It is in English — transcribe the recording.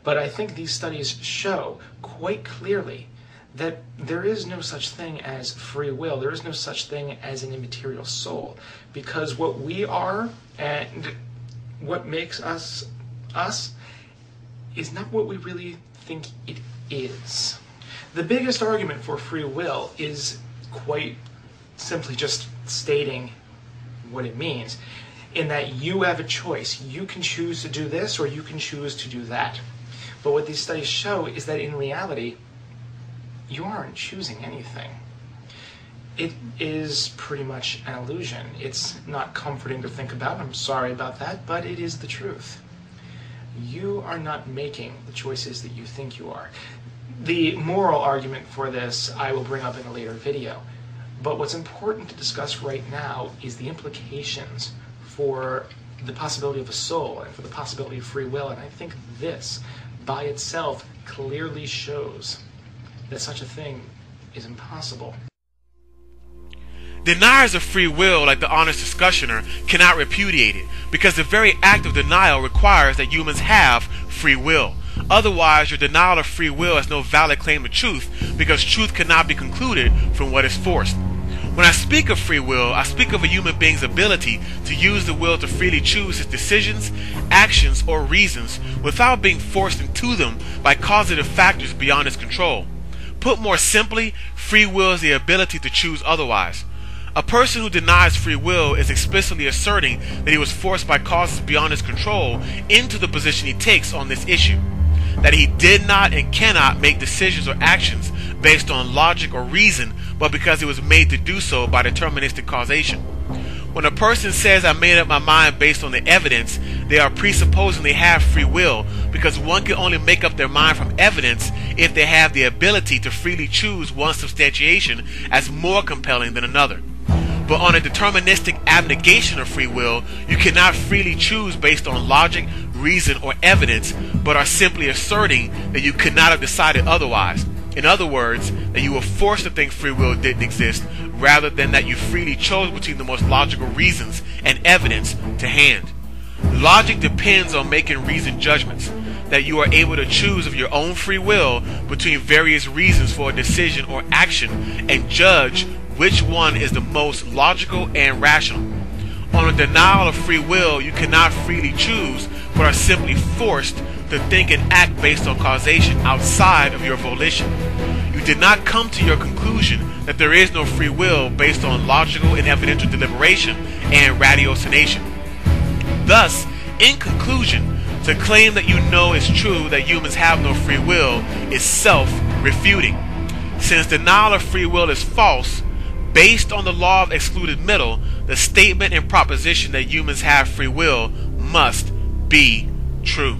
But I think these studies show quite clearly that there is no such thing as free will. There is no such thing as an immaterial soul, because what we are and what makes us us is not what we really think it is. The biggest argument for free will is quite simply just stating what it means, in that you have a choice. You can choose to do this or you can choose to do that. But what these studies show is that in reality, you aren't choosing anything. It is pretty much an illusion. It's not comforting to think about. I'm sorry about that, but it is the truth. You are not making the choices that you think you are. The moral argument for this I will bring up in a later video. But what's important to discuss right now is the implications for the possibility of a soul and for the possibility of free will. And I think this, by itself, clearly shows that such a thing is impossible. Deniers of free will, like the Honestdiscussioner, cannot repudiate it, because the very act of denial requires that humans have free will. Otherwise, your denial of free will has no valid claim to truth, because truth cannot be concluded from what is forced. When I speak of free will, I speak of a human being's ability to use the will to freely choose his decisions, actions, or reasons without being forced into them by causative factors beyond his control. Put more simply, free will is the ability to choose otherwise. A person who denies free will is explicitly asserting that he was forced by causes beyond his control into the position he takes on this issue, that he did not and cannot make decisions or actions based on logic or reason, but because he was made to do so by deterministic causation. When a person says, "I made up my mind based on the evidence," they are presupposing they have free will, because one can only make up their mind from evidence if they have the ability to freely choose one substantiation as more compelling than another. But on a deterministic abnegation of free will, you cannot freely choose based on logic, reason, or evidence, but are simply asserting that you could not have decided otherwise. In other words, that you were forced to think free will didn't exist, rather than that you freely chose between the most logical reasons and evidence to hand. Logic depends on making reasoned judgments, that you are able to choose of your own free will between various reasons for a decision or action and judge which one is the most logical and rational. On a denial of free will, you cannot freely choose, but are simply forced to think and act based on causation outside of your volition. You did not come to your conclusion that there is no free will based on logical and evidential deliberation and ratiocination. Thus, in conclusion, to claim that you know is true that humans have no free will is self-refuting. Since denial of free will is false, based on the law of excluded middle, the statement and proposition that humans have free will must be true.